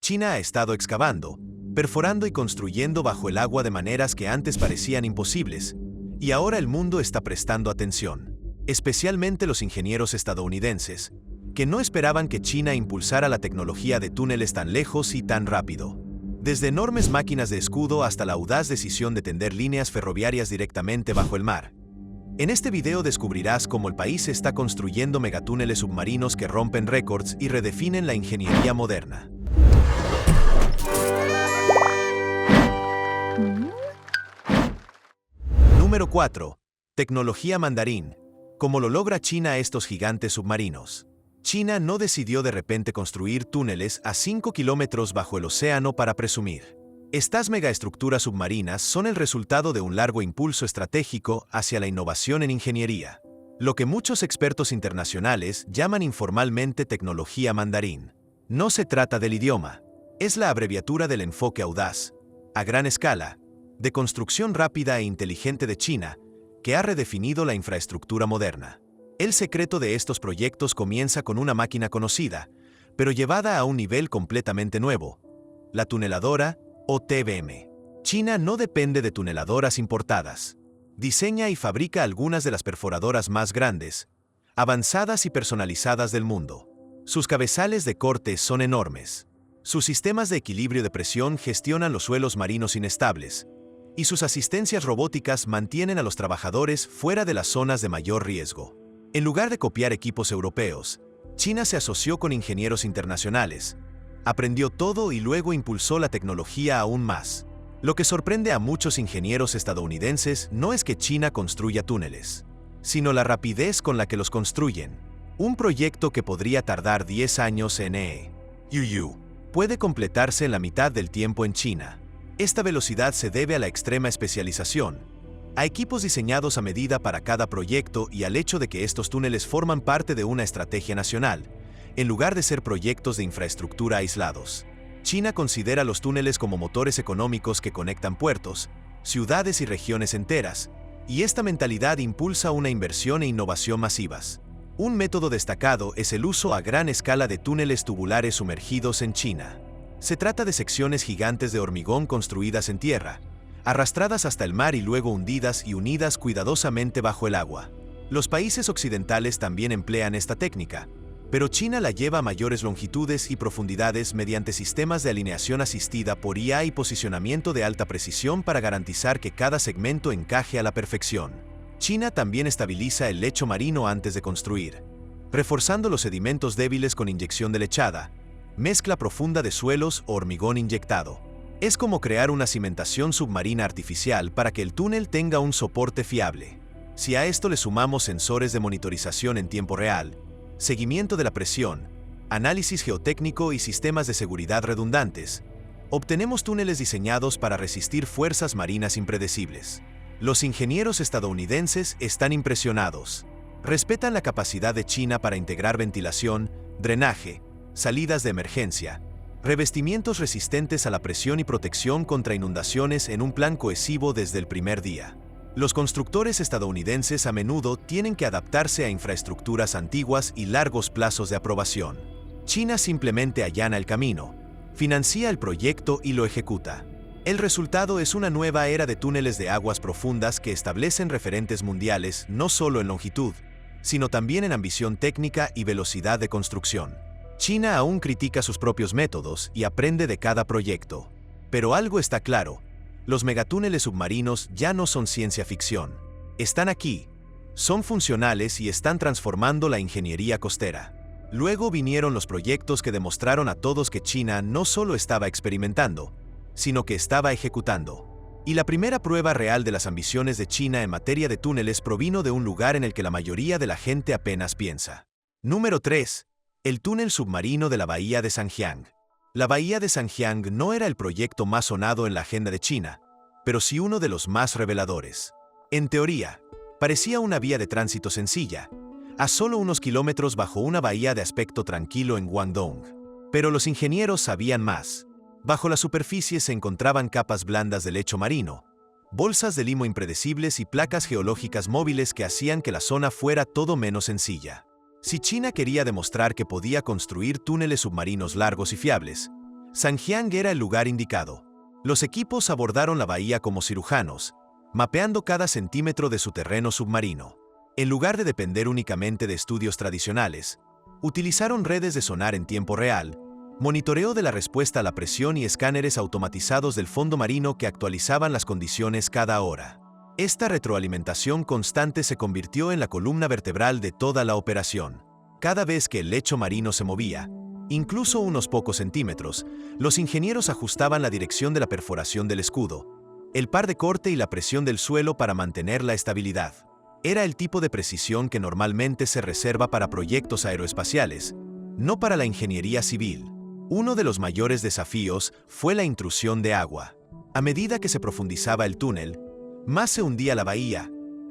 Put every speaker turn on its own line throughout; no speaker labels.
China ha estado excavando, perforando y construyendo bajo el agua de maneras que antes parecían imposibles, y ahora el mundo está prestando atención, especialmente los ingenieros estadounidenses, que no esperaban que China impulsara la tecnología de túneles tan lejos y tan rápido. Desde enormes máquinas de escudo hasta la audaz decisión de tender líneas ferroviarias directamente bajo el mar. En este video descubrirás cómo el país está construyendo megatúneles submarinos que rompen récords y redefinen la ingeniería moderna. Número 4. Tecnología mandarín. ¿Cómo lo logra China estos gigantes submarinos? China no decidió de repente construir túneles a 5 kilómetros bajo el océano para presumir. Estas megaestructuras submarinas son el resultado de un largo impulso estratégico hacia la innovación en ingeniería, lo que muchos expertos internacionales llaman informalmente tecnología mandarín. No se trata del idioma, es la abreviatura del enfoque audaz, a gran escala, de construcción rápida e inteligente de China, que ha redefinido la infraestructura moderna. El secreto de estos proyectos comienza con una máquina conocida, pero llevada a un nivel completamente nuevo, la tuneladora o TBM. China no depende de tuneladoras importadas. Diseña y fabrica algunas de las perforadoras más grandes, avanzadas y personalizadas del mundo. Sus cabezales de corte son enormes. Sus sistemas de equilibrio de presión gestionan los suelos marinos inestables, y sus asistencias robóticas mantienen a los trabajadores fuera de las zonas de mayor riesgo. En lugar de copiar equipos europeos, China se asoció con ingenieros internacionales, aprendió todo y luego impulsó la tecnología aún más. Lo que sorprende a muchos ingenieros estadounidenses no es que China construya túneles, sino la rapidez con la que los construyen. Un proyecto que podría tardar 10 años en EU puede completarse en la mitad del tiempo en China. Esta velocidad se debe a la extrema especialización, a equipos diseñados a medida para cada proyecto y al hecho de que estos túneles forman parte de una estrategia nacional, en lugar de ser proyectos de infraestructura aislados. China considera los túneles como motores económicos que conectan puertos, ciudades y regiones enteras, y esta mentalidad impulsa una inversión e innovación masivas. Un método destacado es el uso a gran escala de túneles tubulares sumergidos en China. Se trata de secciones gigantes de hormigón construidas en tierra, arrastradas hasta el mar y luego hundidas y unidas cuidadosamente bajo el agua. Los países occidentales también emplean esta técnica, pero China la lleva a mayores longitudes y profundidades mediante sistemas de alineación asistida por IA y posicionamiento de alta precisión para garantizar que cada segmento encaje a la perfección. China también estabiliza el lecho marino antes de construir, reforzando los sedimentos débiles con inyección de lechada, mezcla profunda de suelos o hormigón inyectado. Es como crear una cimentación submarina artificial para que el túnel tenga un soporte fiable. Si a esto le sumamos sensores de monitorización en tiempo real, seguimiento de la presión, análisis geotécnico y sistemas de seguridad redundantes, obtenemos túneles diseñados para resistir fuerzas marinas impredecibles. Los ingenieros estadounidenses están impresionados. Respetan la capacidad de China para integrar ventilación, drenaje, salidas de emergencia, revestimientos resistentes a la presión y protección contra inundaciones en un plan cohesivo desde el primer día. Los constructores estadounidenses a menudo tienen que adaptarse a infraestructuras antiguas y largos plazos de aprobación. China simplemente allana el camino, financia el proyecto y lo ejecuta. El resultado es una nueva era de túneles de aguas profundas que establecen referentes mundiales no solo en longitud, sino también en ambición técnica y velocidad de construcción. China aún critica sus propios métodos y aprende de cada proyecto. Pero algo está claro, los megatúneles submarinos ya no son ciencia ficción. Están aquí, son funcionales y están transformando la ingeniería costera. Luego vinieron los proyectos que demostraron a todos que China no solo estaba experimentando, sino que estaba ejecutando. Y la primera prueba real de las ambiciones de China en materia de túneles provino de un lugar en el que la mayoría de la gente apenas piensa. Número 3. El túnel submarino de la bahía de Zhanjiang. La bahía de Zhanjiang no era el proyecto más sonado en la agenda de China, pero sí uno de los más reveladores. En teoría, parecía una vía de tránsito sencilla, a solo unos kilómetros bajo una bahía de aspecto tranquilo en Guangdong. Pero los ingenieros sabían más. Bajo la superficie se encontraban capas blandas de lecho marino, bolsas de limo impredecibles y placas geológicas móviles que hacían que la zona fuera todo menos sencilla. Si China quería demostrar que podía construir túneles submarinos largos y fiables, Zhanjiang era el lugar indicado. Los equipos abordaron la bahía como cirujanos, mapeando cada centímetro de su terreno submarino. En lugar de depender únicamente de estudios tradicionales, utilizaron redes de sonar en tiempo real, monitoreo de la respuesta a la presión y escáneres automatizados del fondo marino que actualizaban las condiciones cada hora. Esta retroalimentación constante se convirtió en la columna vertebral de toda la operación. Cada vez que el lecho marino se movía, incluso unos pocos centímetros, los ingenieros ajustaban la dirección de la perforación del escudo, el par de corte y la presión del suelo para mantener la estabilidad. Era el tipo de precisión que normalmente se reserva para proyectos aeroespaciales, no para la ingeniería civil. Uno de los mayores desafíos fue la intrusión de agua. A medida que se profundizaba el túnel, más se hundía la bahía,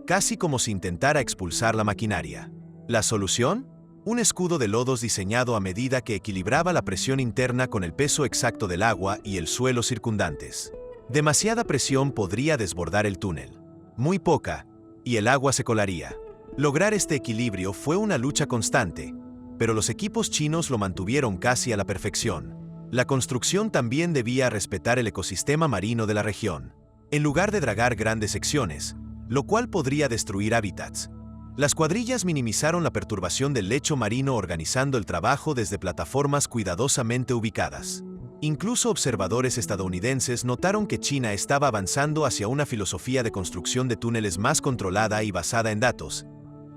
casi como si intentara expulsar la maquinaria. ¿La solución? Un escudo de lodos diseñado a medida que equilibraba la presión interna con el peso exacto del agua y el suelo circundantes. Demasiada presión podría desbordar el túnel. Muy poca, y el agua se colaría. Lograr este equilibrio fue una lucha constante, pero los equipos chinos lo mantuvieron casi a la perfección. La construcción también debía respetar el ecosistema marino de la región, en lugar de dragar grandes secciones, lo cual podría destruir hábitats. Las cuadrillas minimizaron la perturbación del lecho marino organizando el trabajo desde plataformas cuidadosamente ubicadas. Incluso observadores estadounidenses notaron que China estaba avanzando hacia una filosofía de construcción de túneles más controlada y basada en datos,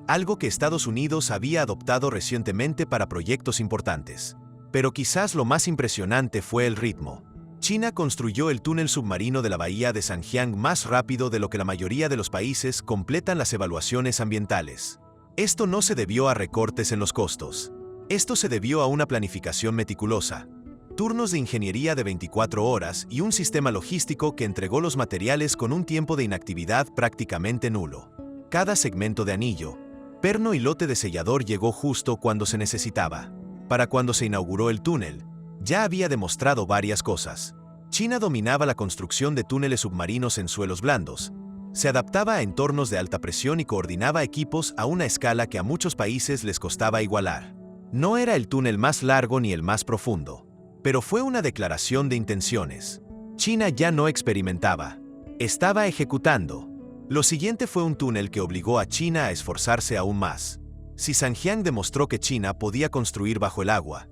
algo que Estados Unidos había adoptado recientemente para proyectos importantes. Pero quizás lo más impresionante fue el ritmo. China construyó el túnel submarino de la bahía de Zhanjiang más rápido de lo que la mayoría de los países completan las evaluaciones ambientales. Esto no se debió a recortes en los costos. Esto se debió a una planificación meticulosa, turnos de ingeniería de 24 horas y un sistema logístico que entregó los materiales con un tiempo de inactividad prácticamente nulo. Cada segmento de anillo, perno y lote de sellador llegó justo cuando se necesitaba. Para cuando se inauguró el túnel, ya había demostrado varias cosas. China dominaba la construcción de túneles submarinos en suelos blandos, se adaptaba a entornos de alta presión y coordinaba equipos a una escala que a muchos países les costaba igualar. No era el túnel más largo ni el más profundo, pero fue una declaración de intenciones. China ya no experimentaba, estaba ejecutando. Lo siguiente fue un túnel que obligó a China a esforzarse aún más. Si Zhanjiang demostró que China podía construir bajo el agua,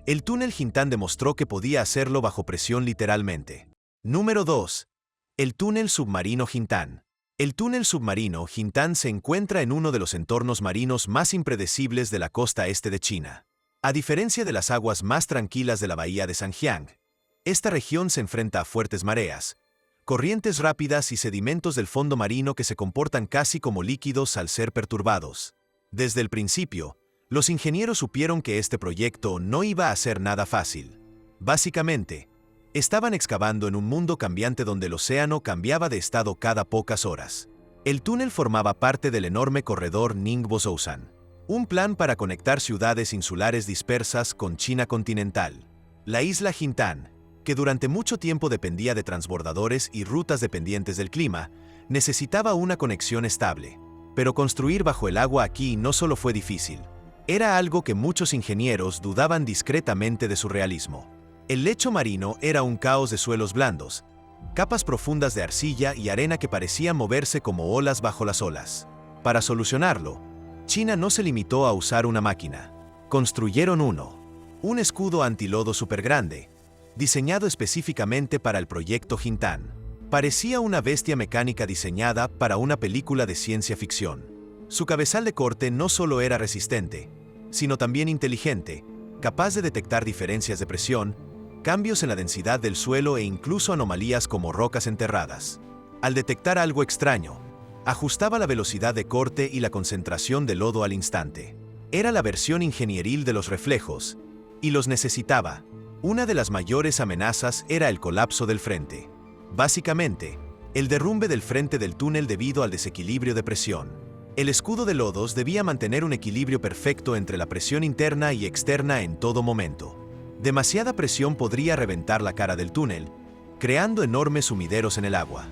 el túnel Jintan demostró que podía hacerlo bajo presión literalmente. Número 2. El túnel submarino Jintan. El túnel submarino Jintan se encuentra en uno de los entornos marinos más impredecibles de la costa este de China. A diferencia de las aguas más tranquilas de la bahía de Zhanjiang, esta región se enfrenta a fuertes mareas, corrientes rápidas y sedimentos del fondo marino que se comportan casi como líquidos al ser perturbados. Desde el principio, los ingenieros supieron que este proyecto no iba a ser nada fácil. Básicamente, estaban excavando en un mundo cambiante donde el océano cambiaba de estado cada pocas horas. El túnel formaba parte del enorme corredor Ningbo-Zhoushan, un plan para conectar ciudades insulares dispersas con China continental. La isla Jintan, que durante mucho tiempo dependía de transbordadores y rutas dependientes del clima, necesitaba una conexión estable. Pero construir bajo el agua aquí no solo fue difícil, era algo que muchos ingenieros dudaban discretamente de su realismo. El lecho marino era un caos de suelos blandos, capas profundas de arcilla y arena que parecían moverse como olas bajo las olas. Para solucionarlo, China no se limitó a usar una máquina. Construyeron un escudo antilodo supergrande, diseñado específicamente para el proyecto Jintan. Parecía una bestia mecánica diseñada para una película de ciencia ficción. Su cabezal de corte no solo era resistente, sino también inteligente, capaz de detectar diferencias de presión, cambios en la densidad del suelo e incluso anomalías como rocas enterradas. Al detectar algo extraño, ajustaba la velocidad de corte y la concentración de lodo al instante. Era la versión ingenieril de los reflejos, y los necesitaba. Una de las mayores amenazas era el colapso del frente. Básicamente, el derrumbe del frente del túnel debido al desequilibrio de presión. El escudo de lodos debía mantener un equilibrio perfecto entre la presión interna y externa en todo momento. Demasiada presión podría reventar la cara del túnel, creando enormes sumideros en el agua.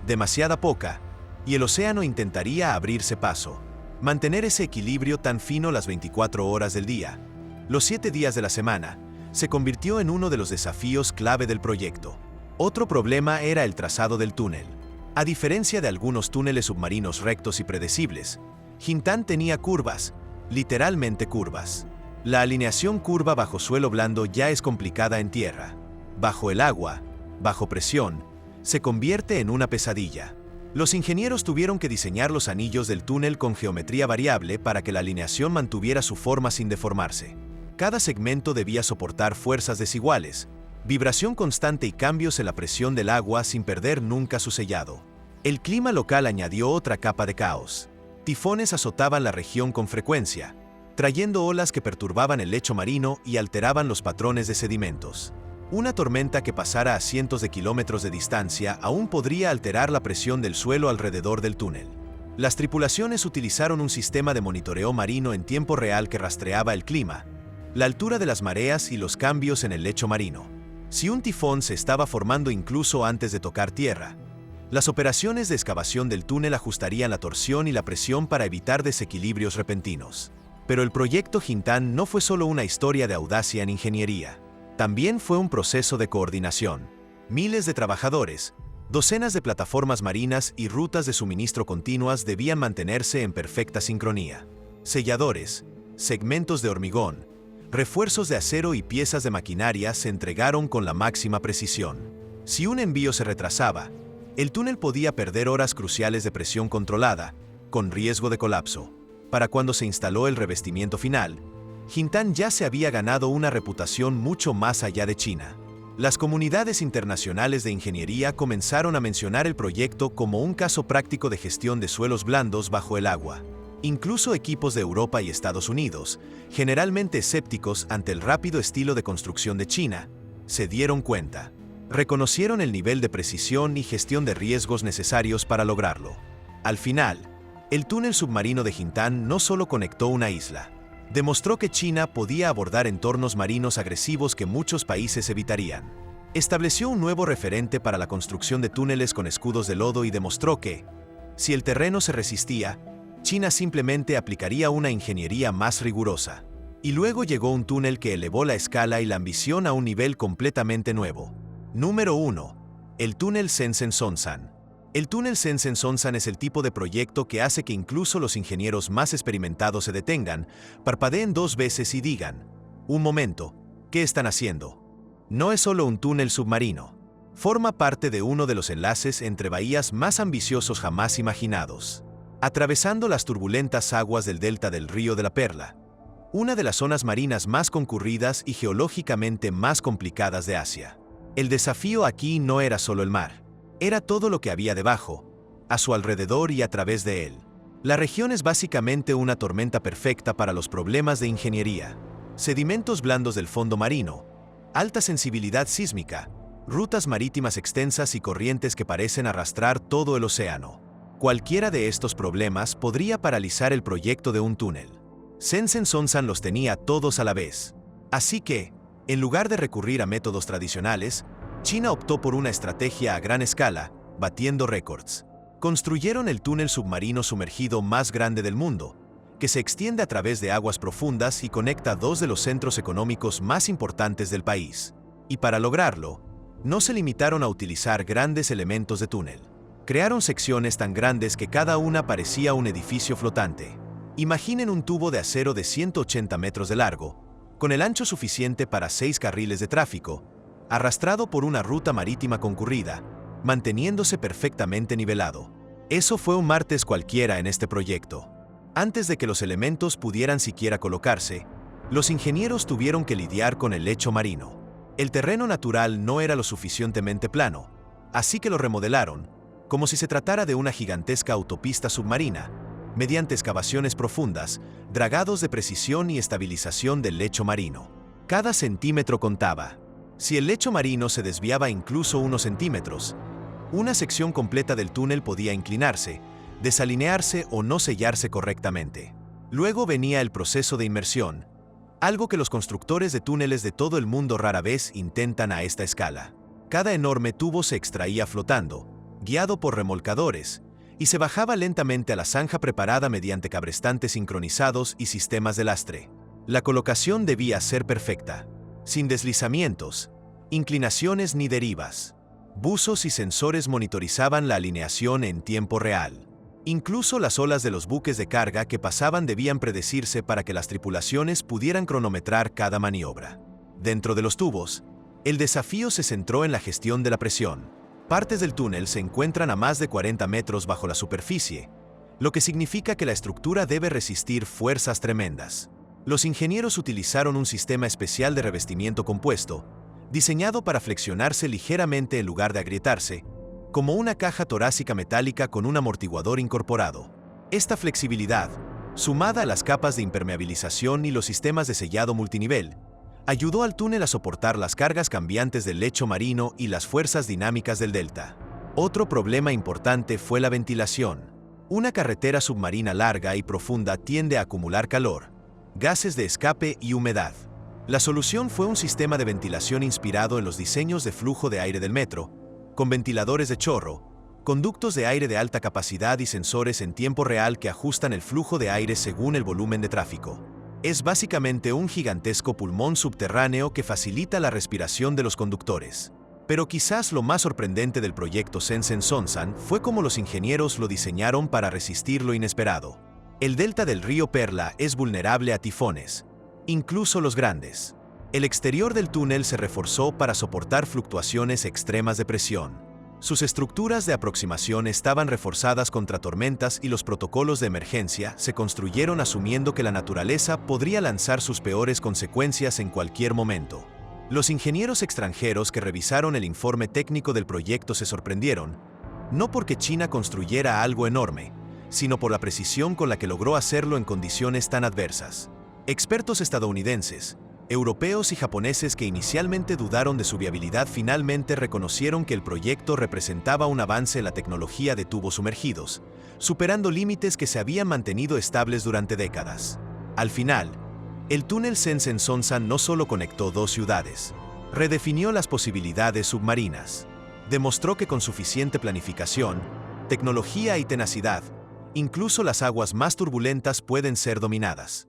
Demasiada poca, y el océano intentaría abrirse paso. Mantener ese equilibrio tan fino las 24 horas del día, los 7 días de la semana, se convirtió en uno de los desafíos clave del proyecto. Otro problema era el trazado del túnel. A diferencia de algunos túneles submarinos rectos y predecibles, Jintan tenía curvas, literalmente curvas. La alineación curva bajo suelo blando ya es complicada en tierra. Bajo el agua, bajo presión, se convierte en una pesadilla. Los ingenieros tuvieron que diseñar los anillos del túnel con geometría variable para que la alineación mantuviera su forma sin deformarse. Cada segmento debía soportar fuerzas desiguales, vibración constante y cambios en la presión del agua sin perder nunca su sellado. El clima local añadió otra capa de caos. Tifones azotaban la región con frecuencia, trayendo olas que perturbaban el lecho marino y alteraban los patrones de sedimentos. Una tormenta que pasara a cientos de kilómetros de distancia aún podría alterar la presión del suelo alrededor del túnel. Las tripulaciones utilizaron un sistema de monitoreo marino en tiempo real que rastreaba el clima, la altura de las mareas y los cambios en el lecho marino. Si un tifón se estaba formando incluso antes de tocar tierra, las operaciones de excavación del túnel ajustarían la torsión y la presión para evitar desequilibrios repentinos. Pero el proyecto Jintan no fue solo una historia de audacia en ingeniería. También fue un proceso de coordinación. Miles de trabajadores, docenas de plataformas marinas y rutas de suministro continuas debían mantenerse en perfecta sincronía. Selladores, segmentos de hormigón, refuerzos de acero y piezas de maquinaria se entregaron con la máxima precisión. Si un envío se retrasaba, el túnel podía perder horas cruciales de presión controlada, con riesgo de colapso. Para cuando se instaló el revestimiento final, Jintan ya se había ganado una reputación mucho más allá de China. Las comunidades internacionales de ingeniería comenzaron a mencionar el proyecto como un caso práctico de gestión de suelos blandos bajo el agua. Incluso equipos de Europa y Estados Unidos, generalmente escépticos ante el rápido estilo de construcción de China, se dieron cuenta. Reconocieron el nivel de precisión y gestión de riesgos necesarios para lograrlo. Al final, el túnel submarino de Jintan no solo conectó una isla, demostró que China podía abordar entornos marinos agresivos que muchos países evitarían. Estableció un nuevo referente para la construcción de túneles con escudos de lodo y demostró que, si el terreno se resistía, China simplemente aplicaría una ingeniería más rigurosa. Y luego llegó un túnel que elevó la escala y la ambición a un nivel completamente nuevo. Número 1. El túnel Shenzhen-Zhongshan. El túnel Shenzhen-Zhongshan es el tipo de proyecto que hace que incluso los ingenieros más experimentados se detengan, parpadeen 2 veces y digan: un momento, ¿qué están haciendo? No es solo un túnel submarino. Forma parte de uno de los enlaces entre bahías más ambiciosos jamás imaginados. Atravesando las turbulentas aguas del delta del Río de la Perla, una de las zonas marinas más concurridas y geológicamente más complicadas de Asia. El desafío aquí no era solo el mar. Era todo lo que había debajo, a su alrededor y a través de él. La región es básicamente una tormenta perfecta para los problemas de ingeniería. Sedimentos blandos del fondo marino, alta sensibilidad sísmica, rutas marítimas extensas y corrientes que parecen arrastrar todo el océano. Cualquiera de estos problemas podría paralizar el proyecto de un túnel. Shenzhen-Zhongshan los tenía todos a la vez. Así que, en lugar de recurrir a métodos tradicionales, China optó por una estrategia a gran escala, batiendo récords. Construyeron el túnel submarino sumergido más grande del mundo, que se extiende a través de aguas profundas y conecta 2 de los centros económicos más importantes del país. Y para lograrlo, no se limitaron a utilizar grandes elementos de túnel. Crearon secciones tan grandes que cada una parecía un edificio flotante. Imaginen un tubo de acero de 180 metros de largo, con el ancho suficiente para 6 carriles de tráfico, arrastrado por una ruta marítima concurrida, manteniéndose perfectamente nivelado. Eso fue un martes cualquiera en este proyecto. Antes de que los elementos pudieran siquiera colocarse, los ingenieros tuvieron que lidiar con el lecho marino. El terreno natural no era lo suficientemente plano, así que lo remodelaron, como si se tratara de una gigantesca autopista submarina, mediante excavaciones profundas, dragados de precisión y estabilización del lecho marino. Cada centímetro contaba. Si el lecho marino se desviaba incluso unos centímetros, una sección completa del túnel podía inclinarse, desalinearse o no sellarse correctamente. Luego venía el proceso de inmersión, algo que los constructores de túneles de todo el mundo rara vez intentan a esta escala. Cada enorme tubo se extraía flotando, guiado por remolcadores, y se bajaba lentamente a la zanja preparada mediante cabrestantes sincronizados y sistemas de lastre. La colocación debía ser perfecta. sin deslizamientos, inclinaciones ni derivas. Buzos y sensores monitorizaban la alineación en tiempo real. Incluso las olas de los buques de carga que pasaban debían predecirse para que las tripulaciones pudieran cronometrar cada maniobra. Dentro de los tubos, el desafío se centró en la gestión de la presión. Partes del túnel se encuentran a más de 40 metros bajo la superficie, lo que significa que la estructura debe resistir fuerzas tremendas. Los ingenieros utilizaron un sistema especial de revestimiento compuesto, diseñado para flexionarse ligeramente en lugar de agrietarse, como una caja torácica metálica con un amortiguador incorporado. Esta flexibilidad, sumada a las capas de impermeabilización y los sistemas de sellado multinivel, ayudó al túnel a soportar las cargas cambiantes del lecho marino y las fuerzas dinámicas del delta. Otro problema importante fue la ventilación. Una carretera submarina larga y profunda tiende a acumular calor, gases de escape y humedad. La solución fue un sistema de ventilación inspirado en los diseños de flujo de aire del metro, con ventiladores de chorro, conductos de aire de alta capacidad y sensores en tiempo real que ajustan el flujo de aire según el volumen de tráfico. Es básicamente un gigantesco pulmón subterráneo que facilita la respiración de los conductores. Pero quizás lo más sorprendente del proyecto Shenzhen-Zhongshan fue cómo los ingenieros lo diseñaron para resistir lo inesperado. El delta del río Perla es vulnerable a tifones, incluso los grandes. El exterior del túnel se reforzó para soportar fluctuaciones extremas de presión. Sus estructuras de aproximación estaban reforzadas contra tormentas y los protocolos de emergencia se construyeron asumiendo que la naturaleza podría lanzar sus peores consecuencias en cualquier momento. Los ingenieros extranjeros que revisaron el informe técnico del proyecto se sorprendieron, no porque China construyera algo enorme, sino por la precisión con la que logró hacerlo en condiciones tan adversas. Expertos estadounidenses, europeos y japoneses que inicialmente dudaron de su viabilidad finalmente reconocieron que el proyecto representaba un avance en la tecnología de tubos sumergidos, superando límites que se habían mantenido estables durante décadas. Al final, el túnel Shenzhen-Zhongshan no solo conectó dos ciudades, redefinió las posibilidades submarinas, demostró que con suficiente planificación, tecnología y tenacidad, incluso las aguas más turbulentas pueden ser dominadas.